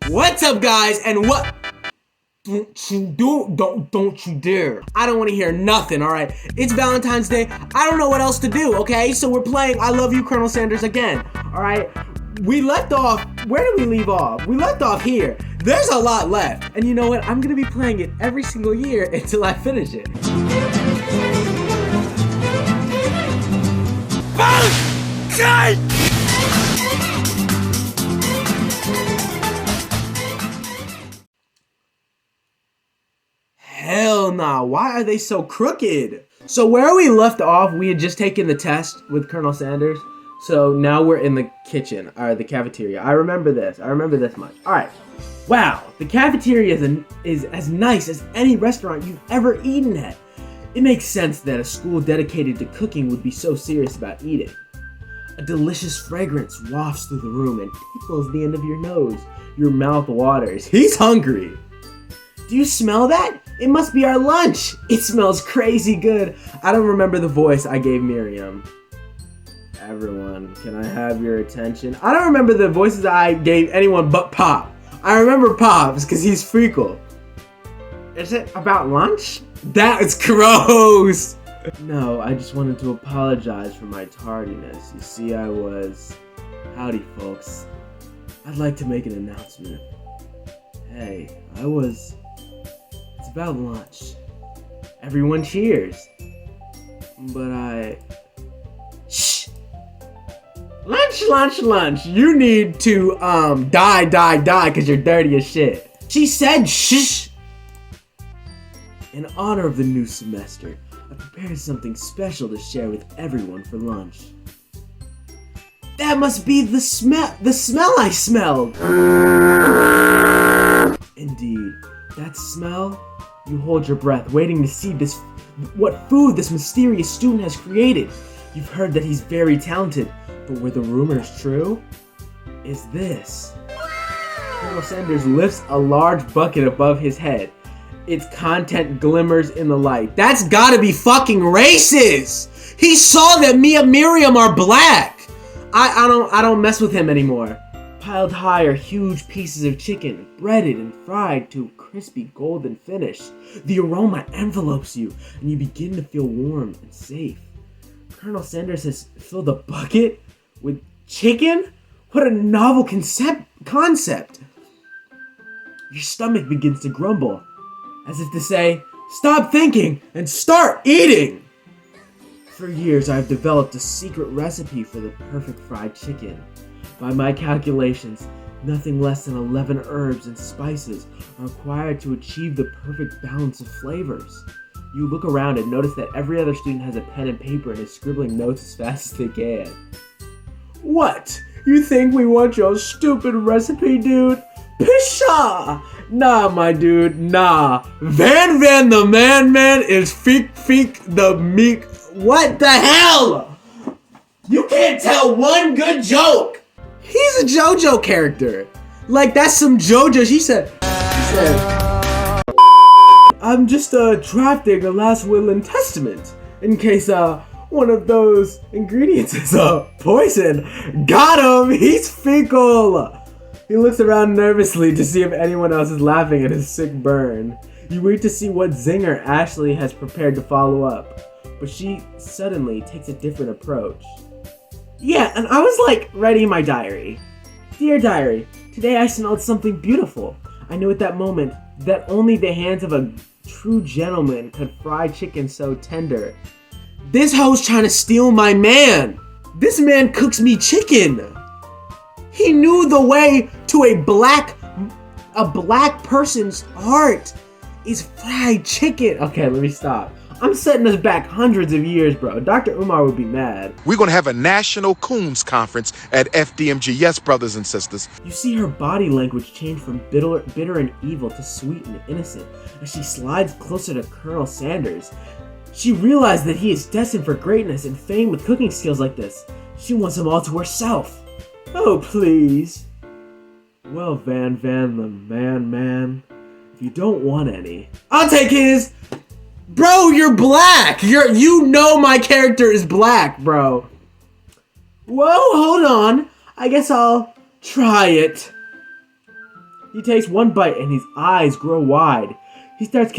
What's up, guys? And what? Don't you dare. I don't want to hear nothing, alright? It's Valentine's Day. I don't know what else to do, okay? So we're playing I Love You, Colonel Sanders again, alright? We left off, where did we leave off? We left off here. There's a lot left. And you know what? I'm gonna be playing it every single year until I finish it. Hell nah, why are they so crooked? So where we left off, we had just taken the test with Colonel Sanders. So now we're in the kitchen, or the cafeteria. I remember this much. Alright, wow, the cafeteria is as nice as any restaurant you've ever eaten at. It makes sense that a school dedicated to cooking would be so serious about eating. A delicious fragrance wafts through the room and tickles the end of your nose. Your mouth waters. He's hungry. Do you smell that? It must be our lunch. It smells crazy good. I don't remember the voice I gave Miriam. Everyone, can I have your attention? I don't remember the voices I gave anyone but Pop. I remember Pop's because he's Freakle. Is it about lunch? That is gross. No, I just wanted to apologize for my tardiness. You see, Howdy, folks. I'd like to make an announcement. Hey, It's about lunch. Everyone cheers. But Shh! Lunch! You need to, die, because you're dirty as shit. She said shh! In honor of the new semester, I prepared something special to share with everyone for lunch. That must be the smell I smelled! Indeed, that smell? You hold your breath, waiting to see what food this mysterious student has created. You've heard that he's very talented, but were the rumors true? Is this? Colonel Sanders lifts a large bucket above his head. Its content glimmers in the light. That's gotta be fucking racist! He saw that me and Miriam are black! I don't mess with him anymore. Piled high are huge pieces of chicken, breaded and fried to a crispy golden finish. The aroma envelopes you, and you begin to feel warm and safe. Colonel Sanders has filled a bucket with chicken? What a novel concept! Your stomach begins to grumble, as if to say, stop thinking and start eating! For years, I've developed a secret recipe for the perfect fried chicken. By my calculations, nothing less than 11 herbs and spices are required to achieve the perfect balance of flavors. You look around and notice that every other student has a pen and paper and is scribbling notes as fast as they can. What? You think we want your stupid recipe, dude? Pshaw! Nah, my dude, nah. Van the man is Feek the meek. What the hell? You can't tell one good joke! He's a JoJo character. Like, that's some JoJo. She said, I'm just drafting a last will and testament in case one of those ingredients is poison. Got him! He's Feekle! He looks around nervously to see if anyone else is laughing at his sick burn. You wait to see what zinger Ashley has prepared to follow up, but she suddenly takes a different approach. Yeah, and I was like, writing my diary. Dear diary, today I smelled something beautiful. I knew at that moment that only the hands of a true gentleman could fry chicken so tender. This hoe's trying to steal my man. This man cooks me chicken. He knew the way to a black person's heart is fried chicken. Okay, let me stop. I'm setting us back hundreds of years, bro. Dr. Umar would be mad. We're gonna have a national Coons conference at FDMG. Yes, brothers and sisters. You see her body language change from bitter and evil to sweet and innocent as she slides closer to Colonel Sanders. She realized that he is destined for greatness and fame with cooking skills like this. She wants him all to herself. Oh, please. Well, Van the man, if you don't want any, I'll take his. Bro, you're black! You know my character is black, bro. Whoa, hold on. I guess I'll try it. He takes one bite and his eyes grow wide. He starts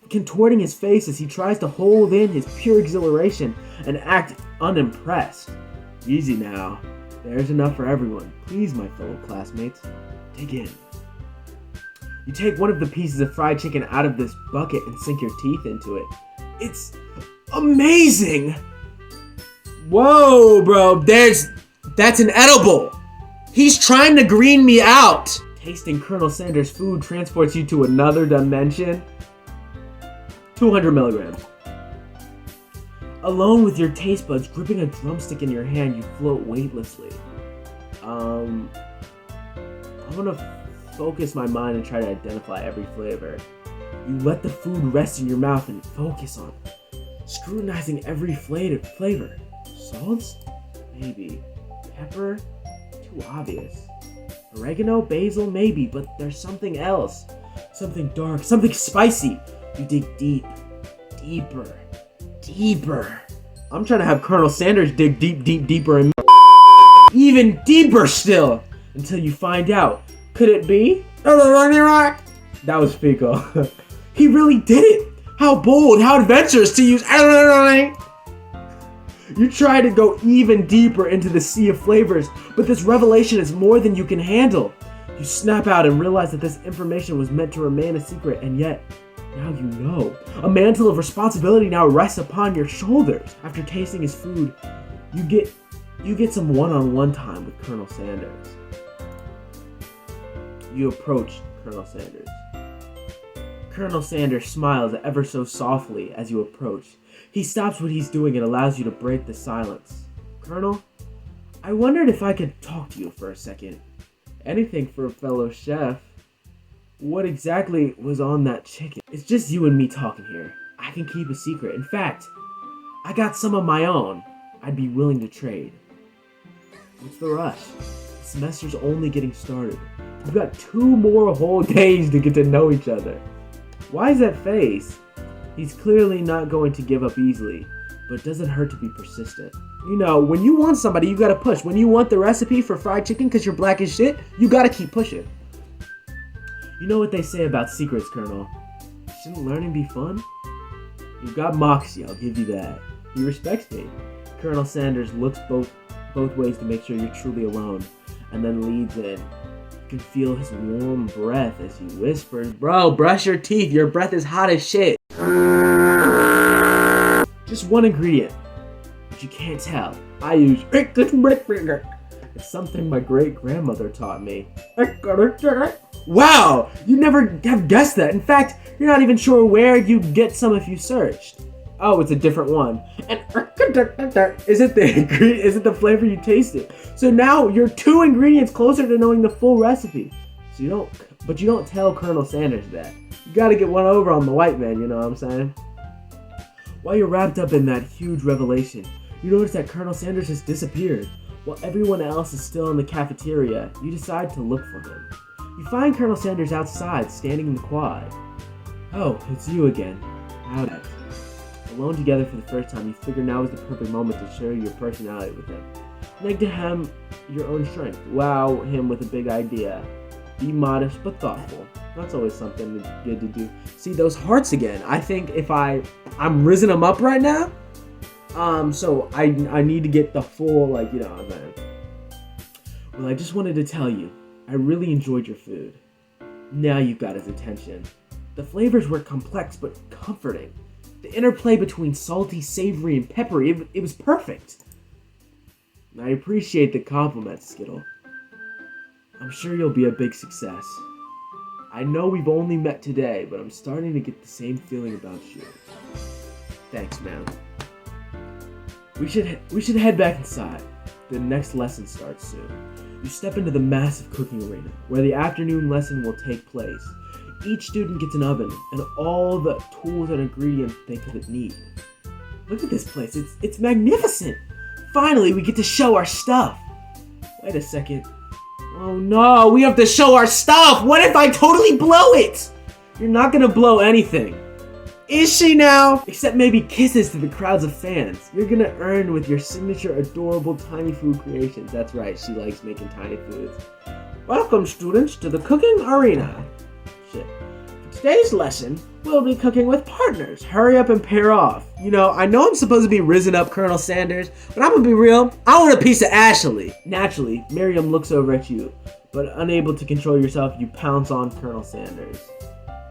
contorting his face as he tries to hold in his pure exhilaration and act unimpressed. Easy now. There's enough for everyone. Please, my fellow classmates, dig in. You take one of the pieces of fried chicken out of this bucket and sink your teeth into it. It's amazing! Whoa, bro, that's an edible! He's trying to green me out! Tasting Colonel Sanders' food transports you to another dimension. 200 milligrams. Alone with your taste buds gripping a drumstick in your hand, you float weightlessly. I'm gonna focus my mind and try to identify every flavor. You let the food rest in your mouth and focus on it, scrutinizing every flavor. Salts? Maybe. Pepper? Too obvious. Oregano? Basil? Maybe, but there's something else. Something dark, something spicy. You dig deeper. I'm trying to have Colonel Sanders dig deeper and even deeper still until you find out. Could it be? That was Fico. He really did it. How bold, how adventurous to use. You try to go even deeper into the sea of flavors, but this revelation is more than you can handle. You snap out and realize that this information was meant to remain a secret, and yet, now you know. A mantle of responsibility now rests upon your shoulders. After tasting his food, you get some one-on-one time with Colonel Sanders. You approach Colonel Sanders. Colonel Sanders smiles ever so softly as you approach. He stops what he's doing and allows you to break the silence. Colonel, I wondered if I could talk to you for a second. Anything for a fellow chef. What exactly was on that chicken? It's just you and me talking here. I can keep a secret. In fact, I got some of my own. I'd be willing to trade. What's the rush? The semester's only getting started. We've got 2 more whole days to get to know each other. Why is that face? He's clearly not going to give up easily, but it doesn't hurt to be persistent. You know, when you want somebody, you gotta push. When you want the recipe for fried chicken because you're black as shit, you gotta keep pushing. You know what they say about secrets, Colonel. Shouldn't learning be fun? You've got moxie, I'll give you that. He respects me. Colonel Sanders looks both ways to make sure you're truly alone, and then leads in. You can feel his warm breath as he whispers, "Bro, brush your teeth, your breath is hot as shit." Just one ingredient, but you can't tell. I use it's something my great-grandmother taught me. Wow, you never have guessed that. In fact, you're not even sure where you'd get some if you searched. Oh, it's a different one. And is it the flavor you tasted? So now you're 2 ingredients closer to knowing the full recipe. So you don't tell Colonel Sanders that. You gotta get one over on the white man, you know what I'm saying? While you're wrapped up in that huge revelation, you notice that Colonel Sanders has disappeared. While everyone else is still in the cafeteria, you decide to look for him. You find Colonel Sanders outside, standing in the quad. Oh, it's you again. Howdy. Alone together for the first time, you figure now is the perfect moment to share your personality with him. Neg to him your own strength. Wow him with a big idea. Be modest but thoughtful. That's always something good to do. See those hearts again. I think if I'm rizzing them up right now. So I need to get the full, like, you know what I'm saying. Well, I just wanted to tell you, I really enjoyed your food. Now you've got his attention. The flavors were complex but comforting. The interplay between salty, savory, and peppery, it was perfect. I appreciate the compliments, Skittle. I'm sure you'll be a big success. I know we've only met today, but I'm starting to get the same feeling about you. Thanks, man. We should head back inside. The next lesson starts soon. You step into the massive cooking arena, where the afternoon lesson will take place. Each student gets an oven, and all the tools and ingredients they could need. Look at this place, it's magnificent! Finally, we get to show our stuff! Wait a second. Oh no, we have to show our stuff! What if I totally blow it? You're not gonna blow anything. Is she now? Except maybe kisses to the crowds of fans. You're gonna earn with your signature adorable tiny food creations. That's right, she likes making tiny foods. Welcome, students, to the cooking arena. Shit. For today's lesson, we'll be cooking with partners. Hurry up and pair off. You know, I know I'm supposed to be risen up Colonel Sanders, but I'm gonna be real. I want a piece of Ashley. Naturally, Miriam looks over at you, but unable to control yourself, you pounce on Colonel Sanders.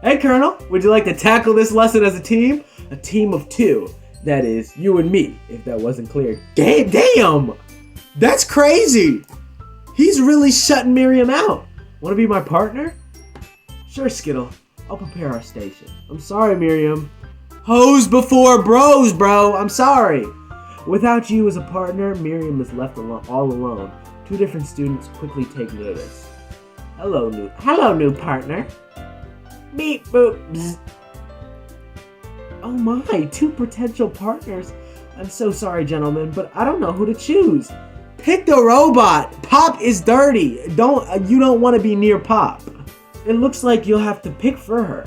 Hey, Colonel, would you like to tackle this lesson as a team? A team of two. That is, you and me, if that wasn't clear. Damn! That's crazy! He's really shutting Miriam out. Want to be my partner? Sure, Skittle. I'll prepare our station. I'm sorry, Miriam. Hoes before bros, bro. I'm sorry. Without you as a partner, Miriam is left all alone. Two different students quickly take notice. Hello, new partner. Beep boop. Bzz. Oh my, two potential partners. I'm so sorry, gentlemen, but I don't know who to choose. Pick the robot. Pop is dirty. You don't want to be near Pop. It looks like you'll have to pick for her.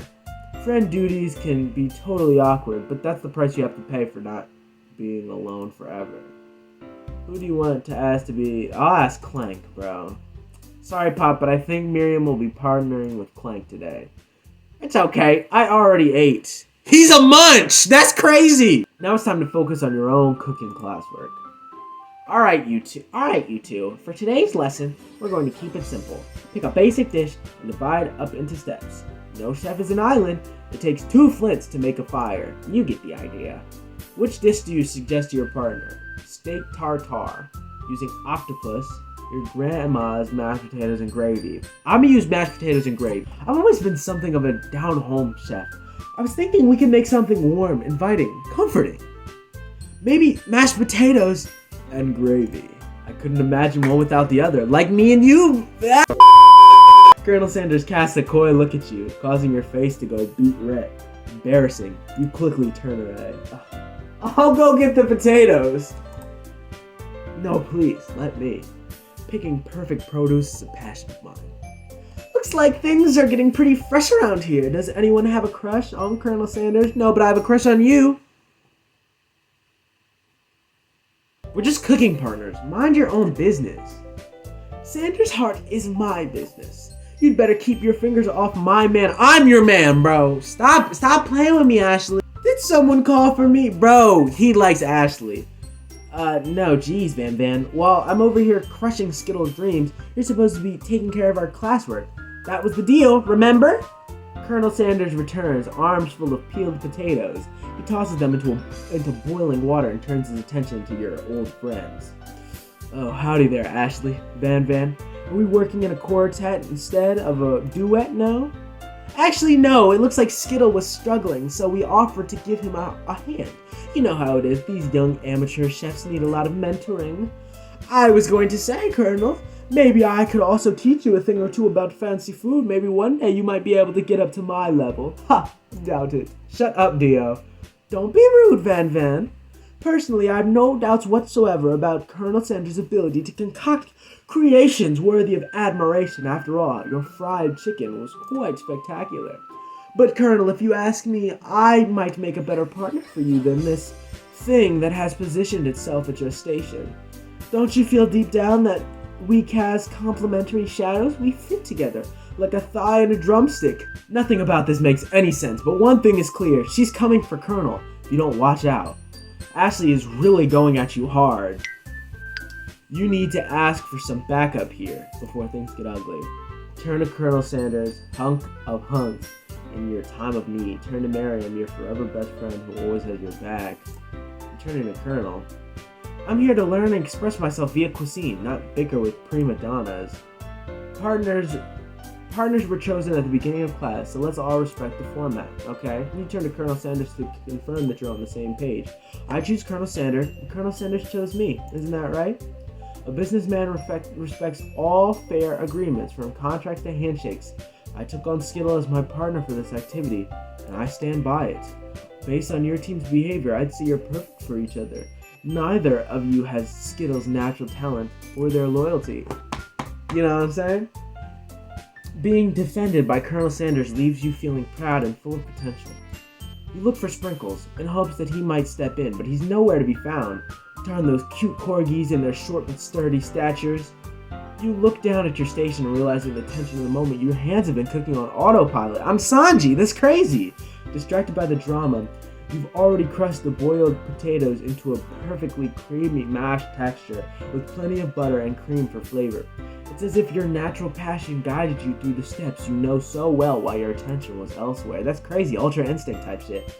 Friend duties can be totally awkward, but that's the price you have to pay for not being alone forever. Who do you want to ask to be? I'll ask Clank, bro. Sorry, Pop, but I think Miriam will be partnering with Clank today. It's okay. I already ate. He's a munch! That's crazy! Now it's time to focus on your own cooking classwork. Alright, you two. For today's lesson, we're going to keep it simple. Pick a basic dish and divide up into steps. No chef is an island. It takes 2 flints to make a fire. You get the idea. Which dish do you suggest to your partner? Steak tartare, using octopus, your grandma's mashed potatoes and gravy. I'm gonna use mashed potatoes and gravy. I've always been something of a down-home chef. I was thinking we could make something warm, inviting, comforting. Maybe mashed potatoes and gravy. I couldn't imagine one without the other. Like me and you. Colonel Sanders casts a coy look at you, causing your face to go beet red. Embarrassing. You quickly turn away. I'll go get the potatoes. No, please, let me. Picking perfect produce is a passion of mine. Looks like things are getting pretty fresh around here. Does anyone have a crush on Colonel Sanders? No, but I have a crush on you. We're just cooking partners. Mind your own business. Sanders' heart is my business. You'd better keep your fingers off my man. I'm your man, bro. Stop playing with me, Ashley. Did someone call for me? Bro, he likes Ashley. No, geez, Van Van. While I'm over here crushing Skittle's dreams, you're supposed to be taking care of our classwork. That was the deal, remember? Colonel Sanders returns, arms full of peeled potatoes. He tosses them into boiling water and turns his attention to your old friends. Oh, howdy there, Ashley. Van Van. Are we working in a quartet instead of a duet now? Actually, no. It looks like Skittle was struggling, so we offered to give him a hand. You know how it is. These young amateur chefs need a lot of mentoring. I was going to say, Colonel, maybe I could also teach you a thing or two about fancy food. Maybe one day you might be able to get up to my level. Ha! Doubt it. Shut up, Dio. Don't be rude, Van Van. Personally, I have no doubts whatsoever about Colonel Sanders' ability to concoct creations worthy of admiration. After all, your fried chicken was quite spectacular. But, Colonel, if you ask me, I might make a better partner for you than this thing that has positioned itself at your station. Don't you feel deep down that we cast complementary shadows? We fit together, like a thigh and a drumstick. Nothing about this makes any sense, but one thing is clear. She's coming for Colonel if you don't watch out. Ashley is really going at you hard. You need to ask for some backup here before things get ugly. Turn to Colonel Sanders, hunk of hunks, in your time of need. Turn to Miriam, your forever best friend who always has your back. Turning to Colonel. I'm here to learn and express myself via cuisine, not bicker with prima donnas. Partners were chosen at the beginning of class, so let's all respect the format, okay? You turn to Colonel Sanders to confirm that you're on the same page. I choose Colonel Sanders, and Colonel Sanders chose me. Isn't that right? A businessman respects all fair agreements, from contracts to handshakes. I took on Skittle as my partner for this activity, and I stand by it. Based on your team's behavior, I'd say you're perfect for each other. Neither of you has Skittle's natural talent or their loyalty. You know what I'm saying? Being defended by Colonel Sanders leaves you feeling proud and full of potential. You look for Sprinkles in hopes that he might step in, but he's nowhere to be found. Darn those cute corgis and their short but sturdy statures. You look down at your station, realizing the tension of the moment. Your hands have been cooking on autopilot. I'm Sanji, that's crazy! Distracted by the drama, you've already crushed the boiled potatoes into a perfectly creamy mashed texture with plenty of butter and cream for flavor. It's as if your natural passion guided you through the steps you know so well while your attention was elsewhere. That's crazy, Ultra Instinct type shit.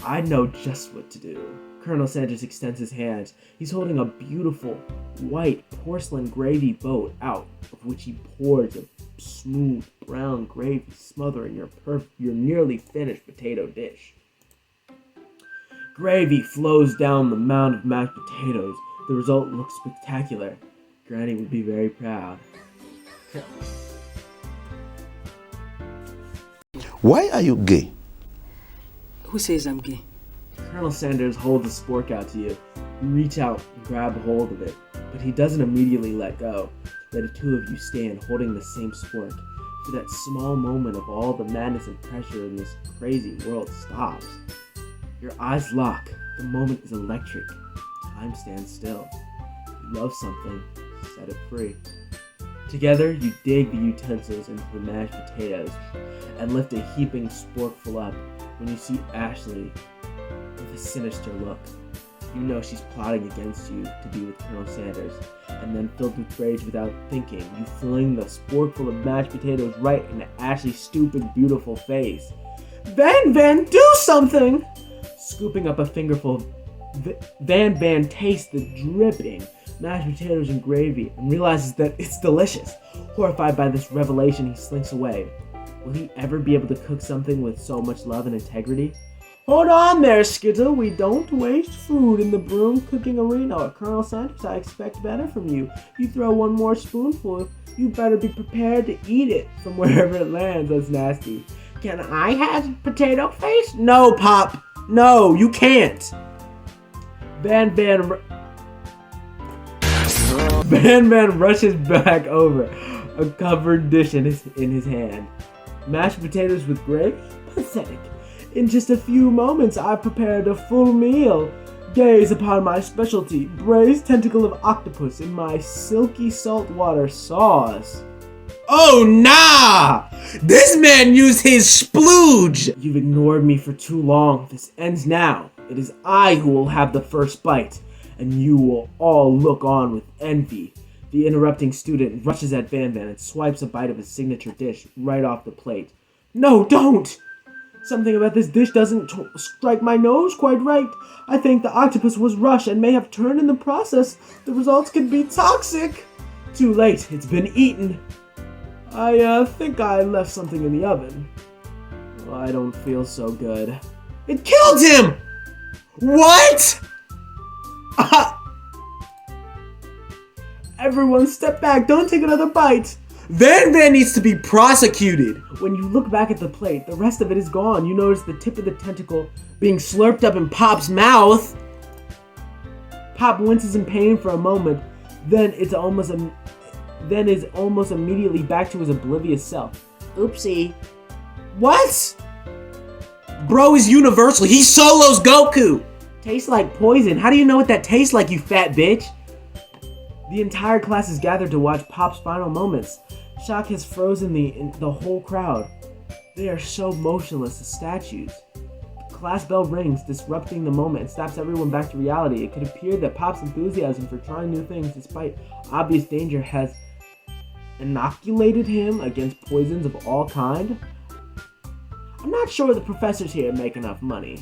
I know just what to do. Colonel Sanders extends his hands. He's holding a beautiful, white porcelain gravy boat out of which he pours a smooth brown gravy smothering your nearly finished potato dish. Gravy flows down the mound of mashed potatoes. The result looks spectacular. Granny would be very proud. Why are you gay? Who says I'm gay? Colonel Sanders holds a spork out to you. You reach out and grab hold of it, but he doesn't immediately let go. The two of you stand holding the same spork. For that small moment of all the madness and pressure in this crazy world stops. Your eyes lock. The moment is electric. Time stands still. You love something. Set it free. Together, you dig the utensils into the mashed potatoes and lift a heaping sporkful up when you see Ashley with a sinister look. You know she's plotting against you to be with Colonel Sanders, and then filled with rage without thinking, you fling the sporkful of mashed potatoes right into Ashley's stupid, beautiful face. Van, do something! Scooping up a fingerful, Van tastes the dripping mashed potatoes and gravy and realizes that it's delicious. Horrified by this revelation, he slinks away. Will he ever be able to cook something with so much love and integrity? Hold on there, Skittle. We don't waste food in the broom cooking arena. Colonel Sanders, I expect better from you. You throw one more spoonful, you better be prepared to eat it from wherever it lands. That's nasty. Can I have potato face? No, Pop. No, you can't. Van rushes back over, a covered dish in his hand. Mashed potatoes with gravy? Pathetic. In just a few moments, I've prepared a full meal. Gaze upon my specialty, braised tentacle of octopus in my silky saltwater sauce. Oh, nah! This man used his splooge! You've ignored me for too long. This ends now. It is I who will have the first bite, and you will all look on with envy. The interrupting student rushes at Van and swipes a bite of his signature dish right off the plate. No, don't! Something about this dish doesn't strike my nose quite right. I think the octopus was rushed and may have turned in the process. The results could be toxic. Too late. It's been eaten. I think I left something in the oven. Well, I don't feel so good. It killed him! What? Everyone step back. Don't take another bite. Van needs to be prosecuted. When you look back at the plate, the rest of it is gone. You notice the tip of the tentacle being slurped up in Pop's mouth. Pop winces in pain for a moment, then is almost immediately back to his oblivious self. Oopsie. What? Bro is universal. He solos Goku. Tastes like poison. How do you know what that tastes like, you fat bitch? The entire class is gathered to watch Pop's final moments. Shock has frozen the whole crowd. They are so motionless as statues. The class bell rings, disrupting the moment and snaps everyone back to reality. It could appear that Pop's enthusiasm for trying new things, despite obvious danger, has inoculated him against poisons of all kind. I'm not sure the professors here make enough money.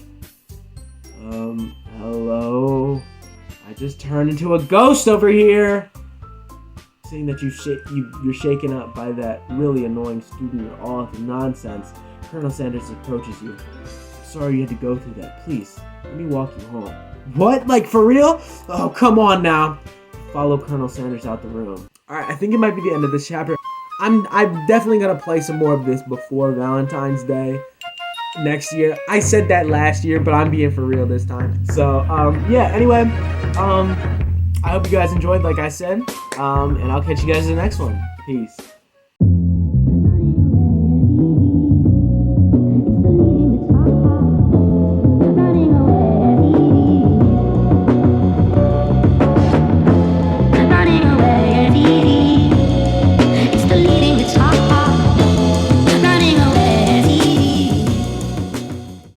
Hello? I just turned into a ghost over here! Seeing that you're shaken up by that really annoying student and all of the nonsense, Colonel Sanders approaches you. Sorry you had to go through that. Please, let me walk you home. What? Like, for real? Oh, come on now. Follow Colonel Sanders out the room. Alright, I think it might be the end of this chapter. I'm definitely gonna play some more of this before Valentine's Day next year. I said that last year, but I'm being for real this time. So, yeah, anyway, I hope you guys enjoyed, like I said, and I'll catch you guys in the next one. Peace.